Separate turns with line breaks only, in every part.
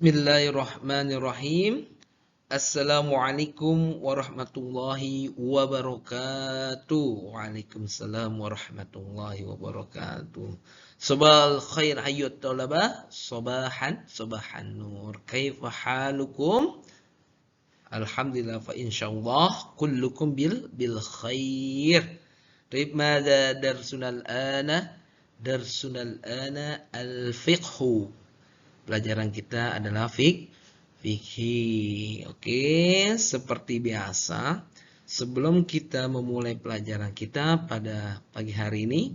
Bismillahirrahmanirrahim. Assalamualaikum warahmatullahi wabarakatuh. Waalaikumsalam warahmatullahi wabarakatuh. Sabal khair hayyut talaba. Sabahan nur. Kaifa halukum? Alhamdulillah fa insyaallah kullukum bil khair. Taib mada darsunal ana? Darsunal ana al-fiqhu. Pelajaran kita adalah fikih. Oke, seperti biasa, sebelum kita memulai pelajaran kita pada pagi hari ini,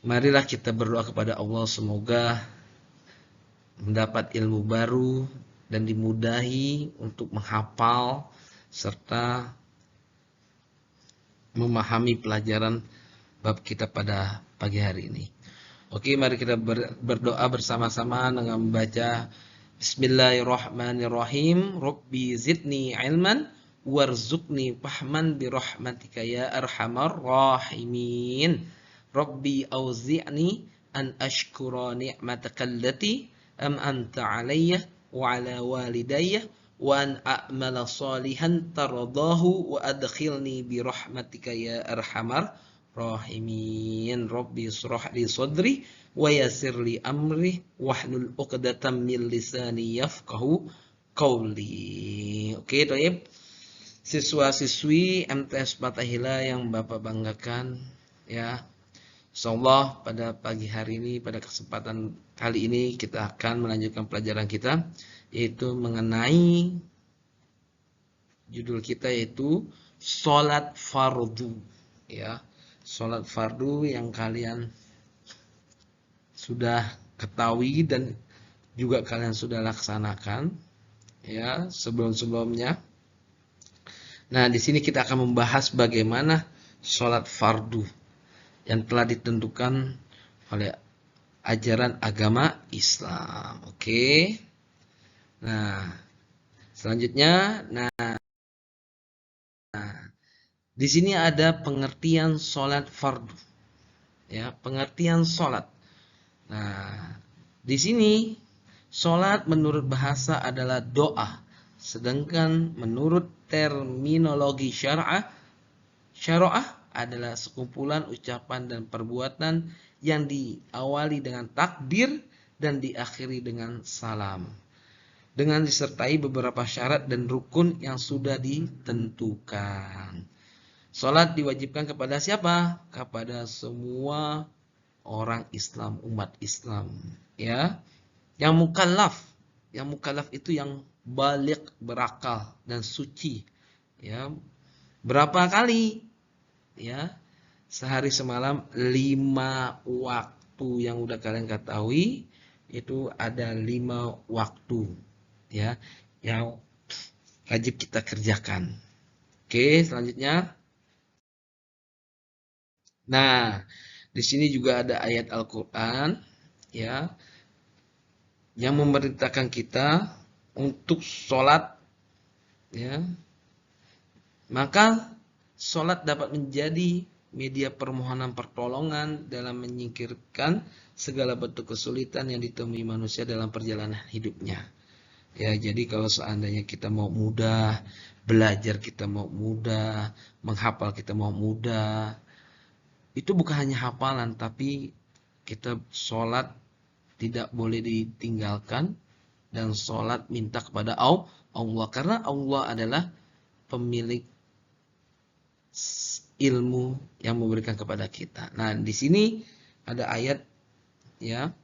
marilah kita berdoa kepada Allah semoga mendapat ilmu baru dan dimudahi untuk menghafal serta memahami pelajaran bab kita pada pagi hari ini. Oke, mari kita berdoa bersama-sama dengan membaca Bismillahirrahmanirrahim. Rabbi zidni ilman warzuqni fahman birahmatika ya arhamar rahimin. Rabbi auzi'ni an ashkura ni'mataka allati am'anta 'alayya wa 'ala walidayya wa an a'mala salihan taradahu wa adkhilni birahmatika ya arhamar rahimin. Rabbi israh li sadri wa yassir li amri wahlul 'uqdatam min lisani yafqahu qawli. Oke, Toib. Siswa-siswi MTS Fathahillah yang Bapak banggakan, ya. Insyaallah pada pagi hari ini, pada kesempatan kali ini kita akan melanjutkan pelajaran kita, yaitu mengenai judul kita yaitu salat fardu, ya. Salat fardu yang kalian sudah ketahui dan juga kalian sudah laksanakan, ya, sebelum-sebelumnya. Nah, di sini kita akan membahas bagaimana salat fardu yang telah ditentukan oleh ajaran agama Islam. Oke. Nah, selanjutnya, di sini ada pengertian salat fardu. Ya, pengertian salat. Nah, di sini salat menurut bahasa adalah doa, sedangkan menurut terminologi syar'ah adalah sekumpulan ucapan dan perbuatan yang diawali dengan takbir dan diakhiri dengan salam, dengan disertai beberapa syarat dan rukun yang sudah ditentukan. Salat diwajibkan kepada siapa? Kepada semua orang Islam, umat Islam, ya. Yang mukallaf itu yang baligh, berakal dan suci, ya. Berapa kali? Ya. Sehari semalam 5 waktu yang udah kalian ketahui, itu ada 5 waktu, ya, yang wajib kita kerjakan. Oke, selanjutnya. Nah, di sini juga ada ayat Al-Qur'an, ya, yang memerintahkan kita untuk sholat, ya. Maka sholat dapat menjadi media permohonan pertolongan dalam menyingkirkan segala bentuk kesulitan yang ditemui manusia dalam perjalanan hidupnya. Ya, jadi kalau seandainya kita mau mudah, belajar kita mau mudah, menghafal kita mau mudah, itu bukan hanya hafalan, tapi kita sholat tidak boleh ditinggalkan, dan sholat minta kepada Allah, karena Allah adalah pemilik ilmu yang memberikan kepada kita. Nah, di sini ada ayat, ya,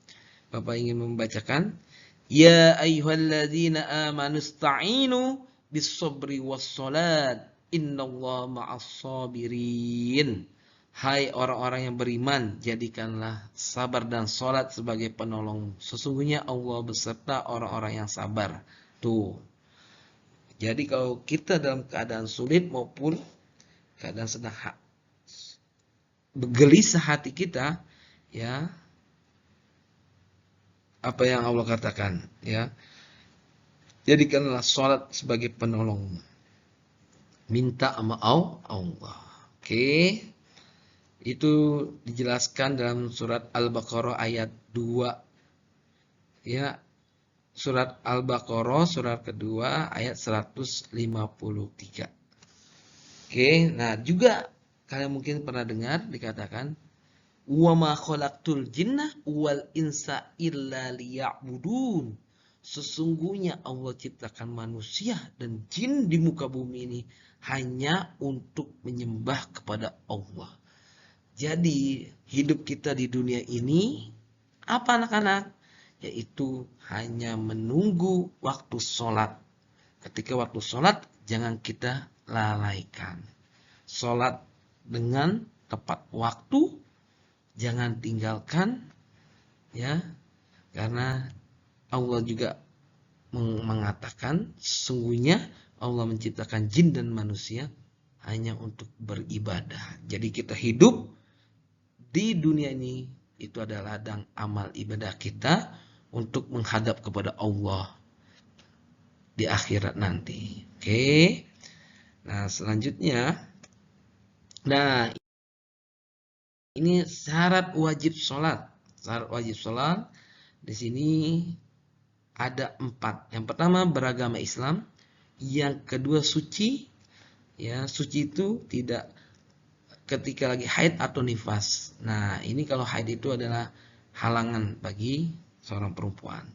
Bapak ingin membacakan, ya ayyuhalladzina amanu ista'inu bis-sabri was-salat innallaha ma'as-sabirin. Hai orang-orang yang beriman, jadikanlah sabar dan sholat sebagai penolong. Sesungguhnya Allah beserta orang-orang yang sabar. Tuh. Jadi kalau kita dalam keadaan sulit maupun keadaan sedang gelisah hati kita, ya, apa yang Allah katakan, ya, jadikanlah sholat sebagai penolong. Minta sama Allah. Oke. Itu dijelaskan dalam surat Al-Baqarah ayat 2. Ya, surat Al-Baqarah surat kedua ayat 153. Oke, nah juga kalian mungkin pernah dengar dikatakan wa ma khalaqtul jinna wal insa illa liya'budun. Sesungguhnya Allah ciptakan manusia dan jin di muka bumi ini hanya untuk menyembah kepada Allah. Jadi hidup kita di dunia ini apa anak-anak? Yaitu hanya menunggu waktu sholat. Ketika waktu sholat jangan kita lalaikan. Sholat dengan tepat waktu, jangan tinggalkan, ya, karena Allah juga mengatakan sesungguhnya Allah menciptakan jin dan manusia hanya untuk beribadah. Jadi kita hidup di dunia ini itu adalah ladang amal ibadah kita untuk menghadap kepada Allah di akhirat nanti. Oke. Nah, selanjutnya, nah ini syarat wajib sholat. Syarat wajib sholat di sini ada 4. Yang pertama beragama Islam, yang kedua suci. Ya, suci itu tidak ketika lagi haid atau nifas. Nah, ini kalau haid itu adalah halangan bagi seorang perempuan.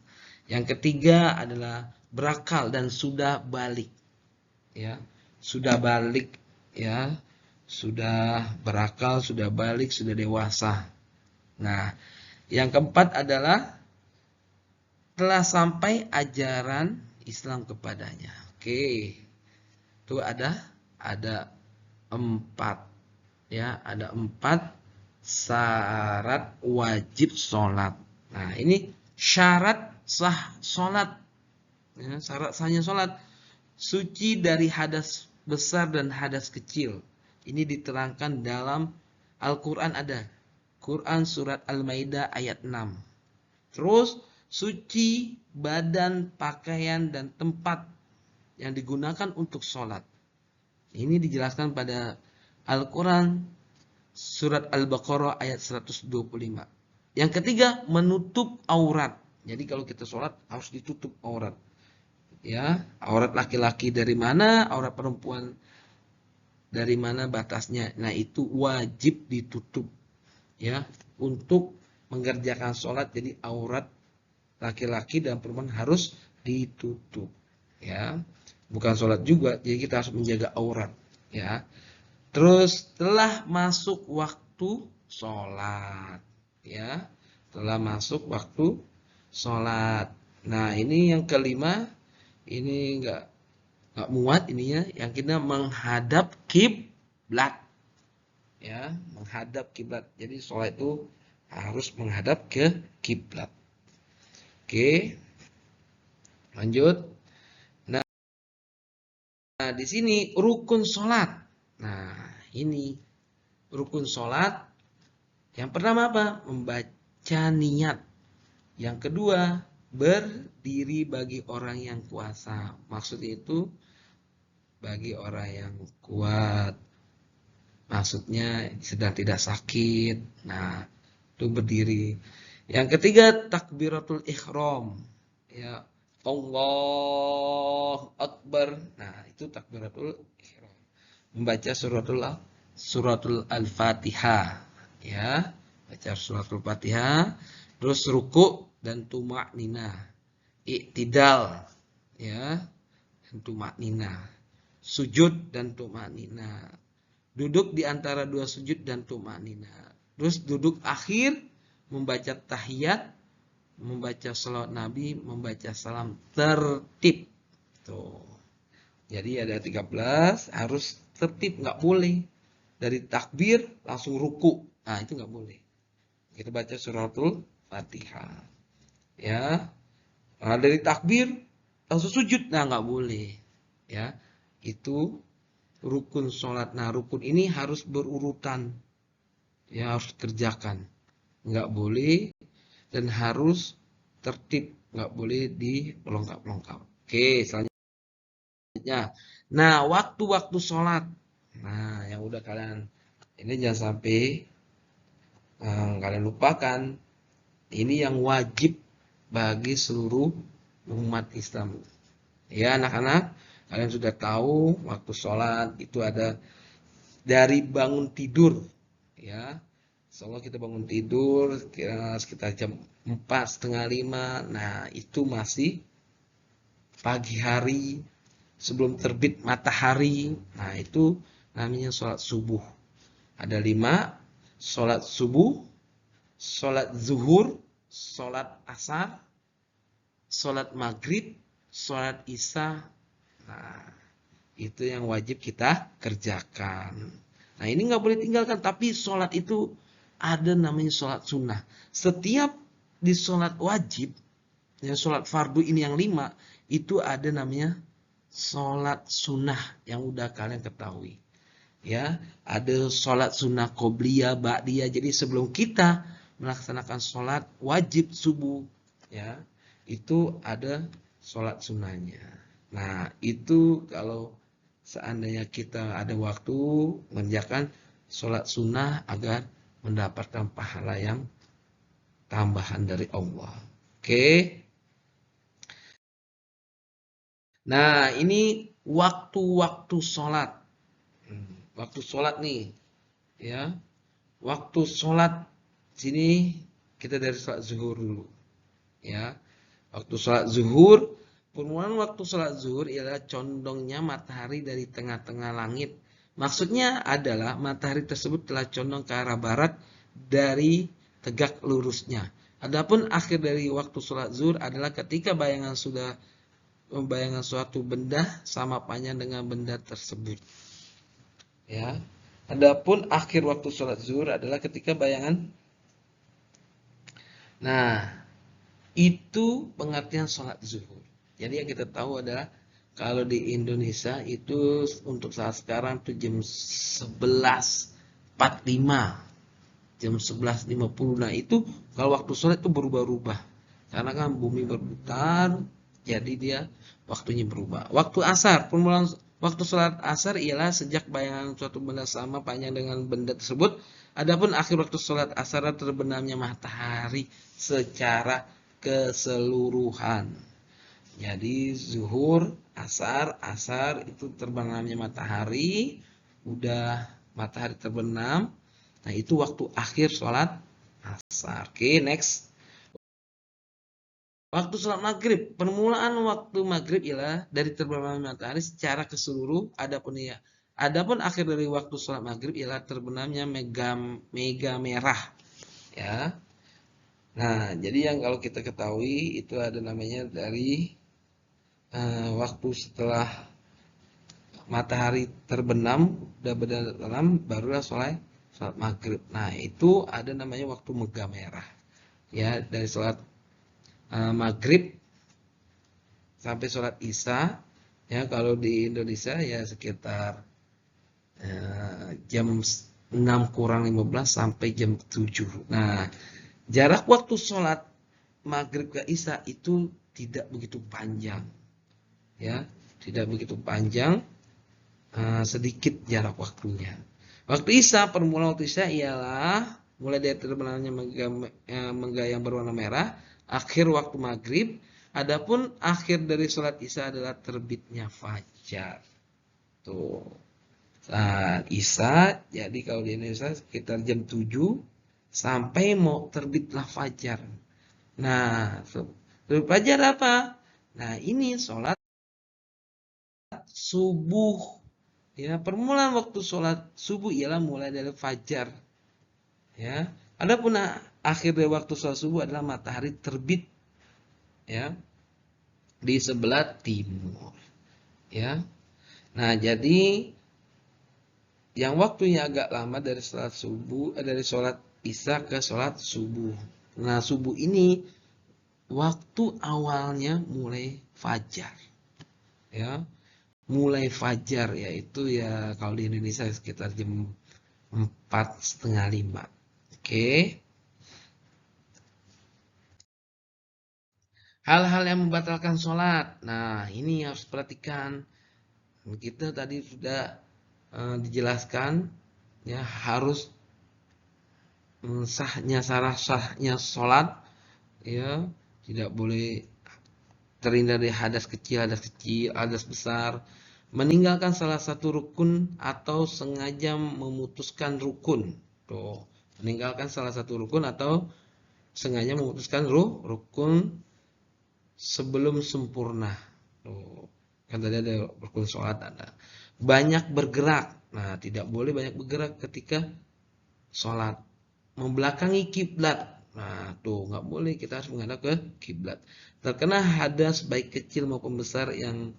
Yang ketiga adalah berakal dan sudah balik. Ya, sudah balik, ya. Sudah berakal, sudah balik, sudah dewasa. Nah, yang keempat adalah telah sampai ajaran Islam kepadanya. Oke. Itu ada 4, ya, ada 4 syarat wajib sholat. Nah, ini syarat sah sholat, ya, syarat sahnya sholat. Suci dari hadas besar dan hadas kecil. Ini diterangkan dalam Al-Quran ada. Quran surat Al-Maidah ayat 6. Terus suci badan, pakaian, dan tempat yang digunakan untuk sholat. Ini dijelaskan pada Al-Quran surat Al-Baqarah ayat 125. Yang ketiga, menutup aurat. Jadi kalau kita sholat harus ditutup aurat. Ya, aurat laki-laki dari mana, aurat perempuan dari mana batasnya. Nah, itu wajib ditutup. Ya, untuk mengerjakan sholat, jadi aurat laki-laki dan perempuan harus ditutup. Ya, bukan sholat juga, jadi kita harus menjaga aurat. Ya, terus telah masuk waktu sholat. Ya, telah masuk waktu sholat. Nah, ini yang kelima, ini enggak muat ininya, yang kita menghadap kiblat. Ya, menghadap kiblat. Jadi sholat itu harus menghadap ke kiblat. Oke. Lanjut. Nah, di sini rukun sholat. Nah, ini rukun sholat. Yang pertama apa? Membaca niat. Yang kedua, berdiri bagi orang yang kuasa. Maksudnya itu bagi orang yang kuat. Maksudnya sedang tidak sakit. Nah, itu berdiri. Yang ketiga, takbiratul ihram. Ya, Allahu Akbar. Nah, itu takbiratul ihram. Membaca suratul Al-Fatihah. Ya, baca suratul Fatihah. Terus ruku dan tumakninah. Iktidal. Ya, dan tumakninah. Sujud dan tumakninah. Duduk di antara dua sujud dan tumakninah. Terus duduk akhir, membaca tahiyat, membaca salawat Nabi, membaca salam, tertib. Tuh. Jadi ada 13, harus tertib, nggak boleh dari takbir langsung ruku. Nah, itu nggak boleh. Kita baca suratul Fatihah. Ya. Nah, dari takbir langsung sujud, nah nggak boleh. Ya. Itu rukun sholat. Nah, rukun ini harus berurutan. Ya, harus kerjakan. Nggak boleh dan harus tertib, nggak boleh dipelongkap-pelongkap. Oke, selanjutnya. Nah, waktu-waktu sholat. Nah, yang udah kalian ini jangan sampai kalian lupakan. Ini yang wajib bagi seluruh umat Islam. Ya anak-anak, kalian sudah tahu waktu sholat itu ada dari bangun tidur. Ya, Insyaallah kita bangun tidur kira sekitar jam 4, setengah 5. Nah, itu masih pagi hari sebelum terbit matahari. Nah, itu namanya sholat subuh. Ada 5, sholat subuh, sholat zuhur, sholat asar, sholat maghrib, sholat isya. Nah, itu yang wajib kita kerjakan. Nah, ini nggak boleh tinggalkan. Tapi sholat itu ada namanya sholat sunnah. Setiap di sholat wajib, ya sholat fardu ini yang 5, itu ada namanya sholat sunnah yang udah kalian ketahui. Ya, ada sholat sunnah qobliyah, ba'diyah. Jadi sebelum kita melaksanakan sholat wajib subuh, ya, itu ada sholat sunnahnya. Nah, itu kalau seandainya kita ada waktu mengerjakan sholat sunnah agar mendapatkan pahala yang tambahan dari Allah. Oke. Nah, ini waktu-waktu sholat. Waktu sholat nih, ya. Waktu sholat sini kita dari sholat zuhur dulu, ya. Waktu sholat zuhur, permulaan waktu sholat zuhur ialah condongnya matahari dari tengah-tengah langit. Maksudnya adalah matahari tersebut telah condong ke arah barat dari tegak lurusnya. Adapun akhir dari waktu sholat zuhur adalah ketika bayangan suatu benda sama panjang dengan benda tersebut. Ya. Adapun akhir waktu sholat zuhur adalah ketika bayangan. Nah, itu pengertian sholat zuhur. Jadi yang kita tahu adalah kalau di Indonesia itu untuk saat sekarang itu jam 11.45, jam 11.50. Nah, itu kalau waktu sholat itu berubah-ubah. Karena kan bumi berputar, jadi dia waktunya berubah. Waktu asar, permulaan waktu sholat asar ialah sejak bayangan suatu benda sama panjang dengan benda tersebut. Adapun akhir waktu sholat asar terbenamnya matahari secara keseluruhan. Jadi zuhur, asar itu terbenamnya matahari, udah matahari terbenam. Nah, itu waktu akhir sholat asar. Oke, next. Waktu sholat maghrib, permulaan waktu maghrib ialah dari terbenamnya matahari secara keseluruh. Adapun akhir dari waktu sholat maghrib ialah terbenamnya mega merah. Ya. Nah, jadi yang kalau kita ketahui itu ada namanya dari waktu setelah matahari terbenam, udah berdalam, barulah sholat maghrib. Nah, itu ada namanya waktu mega merah. Ya, dari sholat maghrib sampai sholat isya, ya kalau di Indonesia ya sekitar jam 6 kurang 15 sampai jam 7. Nah, jarak waktu sholat maghrib ke isya itu tidak begitu panjang, ya, tidak begitu panjang, sedikit jarak waktunya. Waktu isya, permulaan waktu isya ialah mulai dari terbenamnya mega yang berwarna merah, akhir waktu maghrib. Adapun akhir dari sholat isya adalah terbitnya fajar. Tuh. Nah, isya, jadi kalau di Indonesia sekitar jam 7 sampai mau terbitlah fajar. Nah, terbit fajar apa? Nah, ini sholat subuh. Ya, permulaan waktu sholat subuh ialah mulai dari fajar. Ya, adapun akhir dari waktu sholat subuh adalah matahari terbit, ya, di sebelah timur. Ya, nah jadi yang waktunya agak lama dari sholat subuh, dari sholat isya ke sholat subuh. Nah, subuh ini waktu awalnya mulai fajar, ya, mulai fajar yaitu ya kalau di Indonesia sekitar jam 4:30. Oke. Hal-hal yang membatalkan sholat. Nah, ini harus perhatikan. Kita tadi sudah dijelaskan, ya harus sahnya sholat, ya tidak boleh terhindar dari hadas kecil, hadas besar, meninggalkan salah satu rukun atau sengaja memutuskan rukun. Tuh, meninggalkan salah satu rukun atau sengaja memutuskan rukun sebelum sempurna. Tuh, kan tadi ada rukun sholat ada. Banyak bergerak. Nah, tidak boleh banyak bergerak ketika sholat. Membelakangi kiblat. Nah, tuh nggak boleh, kita harus menghadap ke kiblat. Terkena hadas baik kecil maupun besar yang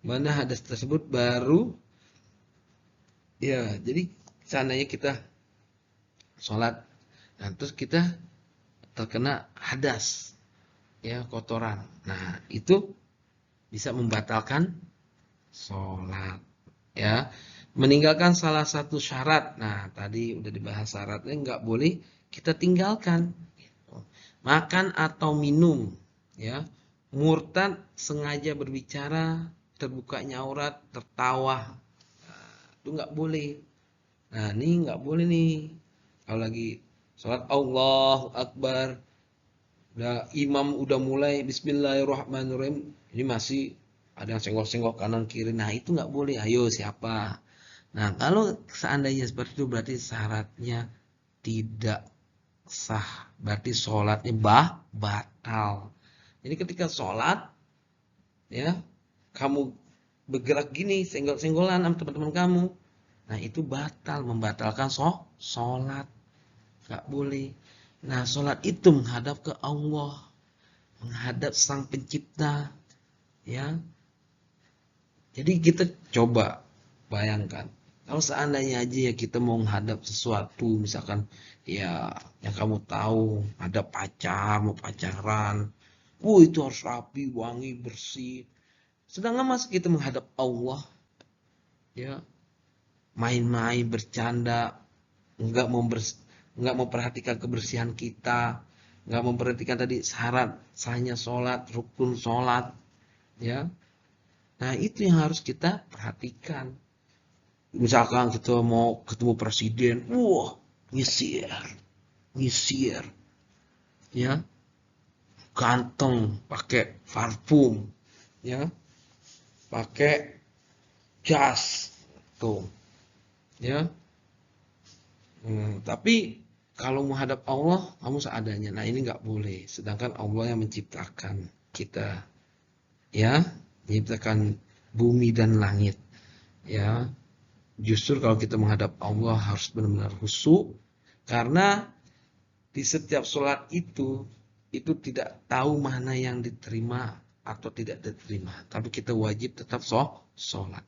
mana hadas tersebut baru ya, jadi seandainya kita sholat, nah terus kita terkena hadas, ya kotoran. Nah, itu bisa membatalkan sholat, ya. Meninggalkan salah satu syarat. Nah, tadi udah dibahas syaratnya nggak boleh kita tinggalkan. Makan atau minum, ya. Murtad sengaja berbicara, terbukanya aurat, tertawa, itu nggak boleh. Nah, ini nggak boleh nih. Kalau lagi sholat Allahu Akbar, imam udah mulai Bismillahirrahmanirrahim, ini masih ada yang senggol-senggol kanan kiri. Nah, itu nggak boleh. Ayo siapa? Nah, kalau seandainya seperti itu berarti syaratnya tidak sah. Berarti sholatnya batal. Jadi ketika sholat, ya, kamu bergerak gini, senggol-senggolan sama teman-teman kamu. Nah, itu batal, membatalkan sholat. Gak boleh. Nah, sholat itu menghadap ke Allah, menghadap Sang Pencipta, ya. Jadi kita coba bayangkan, kalau seandainya aja ya kita mau menghadap sesuatu, misalkan ya yang kamu tahu ada pacar, mau pacaran, itu harus rapi, wangi, bersih. Sedangkan mas kita menghadap Allah, ya main-main, bercanda, nggak memperhatikan kebersihan kita, nggak memperhatikan tadi syarat sahnya sholat, rukun sholat, ya. Nah, itu yang harus kita perhatikan. Misalkan kita mau ketemu presiden, nyisir, nyisir, ya, ganteng, pakai parfum, ya, pakai jas, tuh, ya. Tapi kalau menghadap Allah, kamu seadanya. Nah, ini nggak boleh. Sedangkan Allah yang menciptakan kita, ya, menciptakan bumi dan langit, ya. Justru kalau kita menghadap Allah harus benar-benar khusyuk, karena di setiap sholat itu tidak tahu mana yang diterima atau tidak diterima. Tapi kita wajib tetap sholat.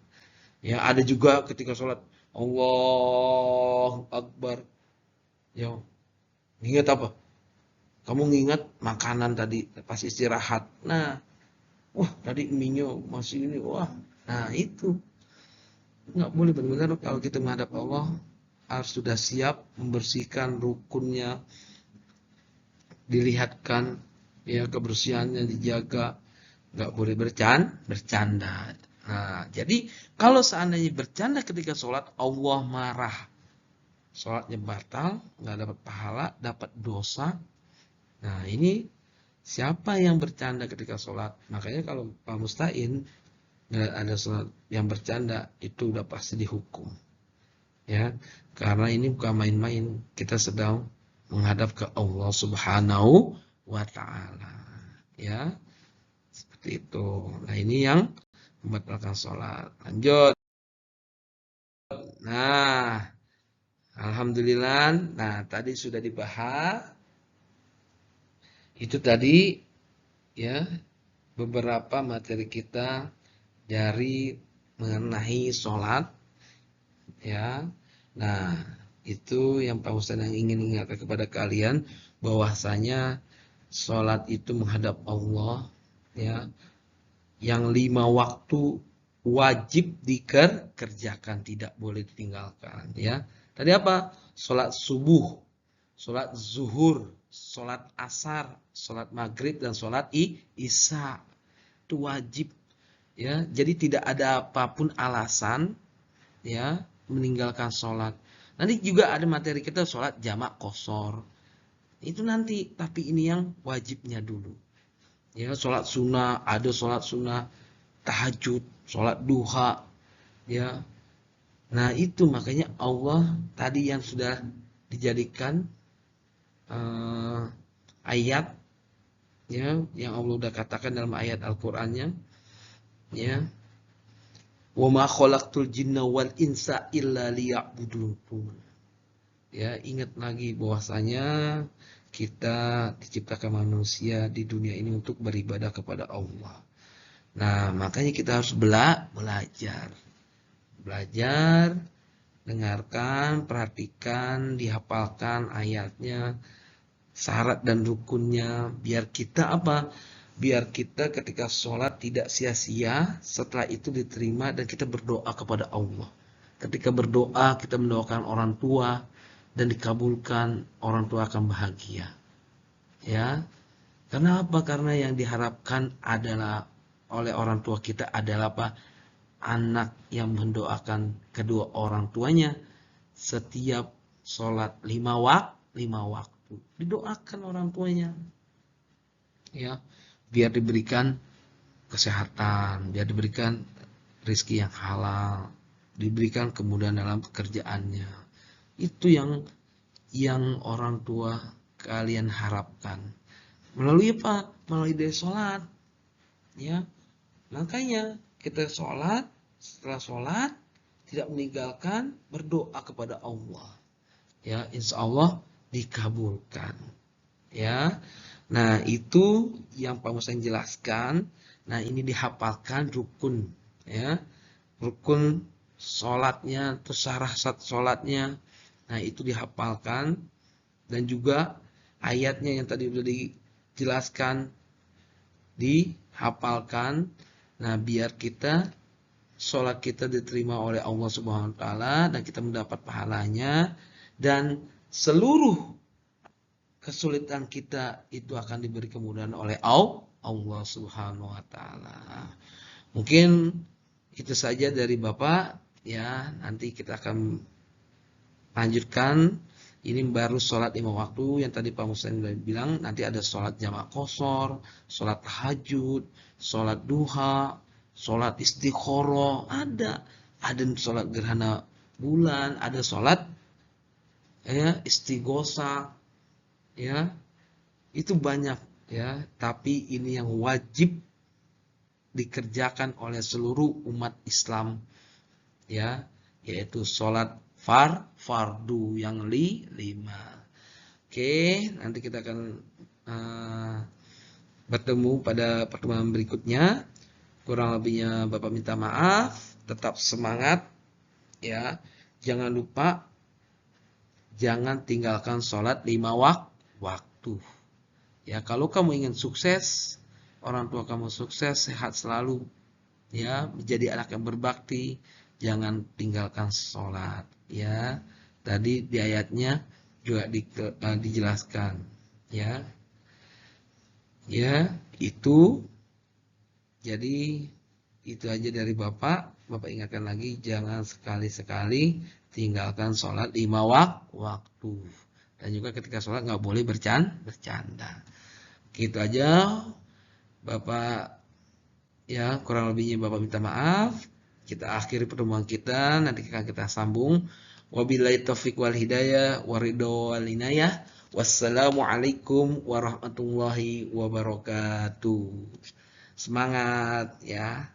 Ya, ada juga ketika sholat Allahu Akbar. Ya, ingat apa? Kamu ngingat makanan tadi pas istirahat. Nah, tadi minyo masih ini. Nah itu nggak boleh. Benar-benar kalau kita menghadap Allah harus sudah siap membersihkan rukunnya, dilihatkan, ya kebersihannya dijaga, nggak boleh bercanda. Nah, jadi kalau seandainya bercanda ketika sholat, Allah marah. Sholatnya batal, nggak dapat pahala, dapat dosa. Nah, ini siapa yang bercanda ketika sholat? Makanya kalau Pak Mustain nggak ada sholat yang bercanda, itu udah pasti dihukum. Ya, karena ini bukan main-main. Kita sedang menghadap ke Allah Subhanahu wa Ta'ala. Ya, seperti itu. Nah, ini yang membatalkan sholat. Lanjut. Nah, alhamdulillah. Nah, tadi sudah dibahas. Itu tadi ya beberapa materi kita dari mengenai sholat. Ya. Nah, itu yang Pak Ustaz yang ingin ingatkan kepada kalian, bahwasanya sholat itu menghadap Allah, ya. Yang 5 waktu wajib dikerjakan, tidak boleh ditinggalkan, ya. Tadi apa? Sholat subuh, sholat zuhur, sholat asar, sholat maghrib, dan sholat isya. Itu wajib, ya. Jadi tidak ada apapun alasan, ya, meninggalkan sholat. Nanti juga ada materi kita sholat jamak qashar. Itu nanti, tapi ini yang wajibnya dulu. Ya, sholat sunnah, ada sholat sunnah, tahajud, sholat duha, ya. Nah, itu makanya Allah tadi yang sudah dijadikan eh, ayat, ya, yang Allah udah katakan dalam ayat Al-Qur'annya, ya. Wa ma khalaqtul jinna wal insa illa liya'budun. Ya, ingat lagi bahwasanya kita diciptakan manusia di dunia ini untuk beribadah kepada Allah. Nah, makanya kita harus belajar. Belajar, dengarkan, perhatikan, dihafalkan ayatnya, syarat dan rukunnya, biar kita apa? Biar kita ketika sholat tidak sia-sia, setelah itu diterima dan kita berdoa kepada Allah. Ketika berdoa, kita mendoakan orang tua dan dikabulkan, orang tua akan bahagia. Ya, karena apa? Karena yang diharapkan adalah oleh orang tua kita adalah apa? Anak yang mendoakan kedua orang tuanya setiap sholat lima waktu. Didoakan orang tuanya, ya, biar diberikan kesehatan, biar diberikan rezeki yang halal, diberikan kemudahan dalam pekerjaannya. Itu yang orang tua kalian harapkan. Melalui apa? Melalui dari sholat, ya. Makanya kita sholat, setelah sholat tidak meninggalkan berdoa kepada Allah, ya, insya Allah dikabulkan, ya. Nah, itu yang Pak Musa jelaskan. Nah, ini dihafalkan rukun, ya, rukun sholatnya, terus syarat sholatnya. Nah, itu dihafalkan dan juga ayatnya yang tadi sudah dijelaskan dihafalkan. Nah, biar kita sholat kita diterima oleh Allah Subhanahu wa taala dan kita mendapat pahalanya, dan seluruh kesulitan kita itu akan diberi kemudahan oleh Allah Subhanahu wa taala. Mungkin itu saja dari Bapak, ya. Nanti kita akan lanjutkan. Ini baru sholat 5 waktu yang tadi Pak Musain bilang. Nanti ada sholat jamak qashar, sholat tahajud, sholat duha, sholat istikharah, ada sholat gerhana bulan, ada sholat, ya, istighosa, ya. Itu banyak, ya, tapi ini yang wajib dikerjakan oleh seluruh umat Islam, ya, yaitu sholat fardu yang 5. Oke, nanti kita akan bertemu pada pertemuan berikutnya. Kurang lebihnya Bapak minta maaf. Tetap semangat, ya. Jangan lupa, jangan tinggalkan sholat 5 waktu. Ya, kalau kamu ingin sukses, orang tua kamu sukses, sehat selalu, ya, menjadi anak yang berbakti, jangan tinggalkan sholat, ya. Tadi di ayatnya juga dijelaskan, ya. Ya, itu. Jadi itu aja dari Bapak. Bapak ingatkan lagi, jangan sekali-sekali tinggalkan sholat 5 waktu. Dan juga ketika sholat nggak boleh bercanda. Gitu aja Bapak, ya, kurang lebihnya Bapak minta maaf. Kita akhiri pertemuan kita, nanti akan kita sambung. Wabillahi taufiq wal hidayah waridho wal inayah. Wassalamualaikum warahmatullahi wabarakatuh. Semangat, ya.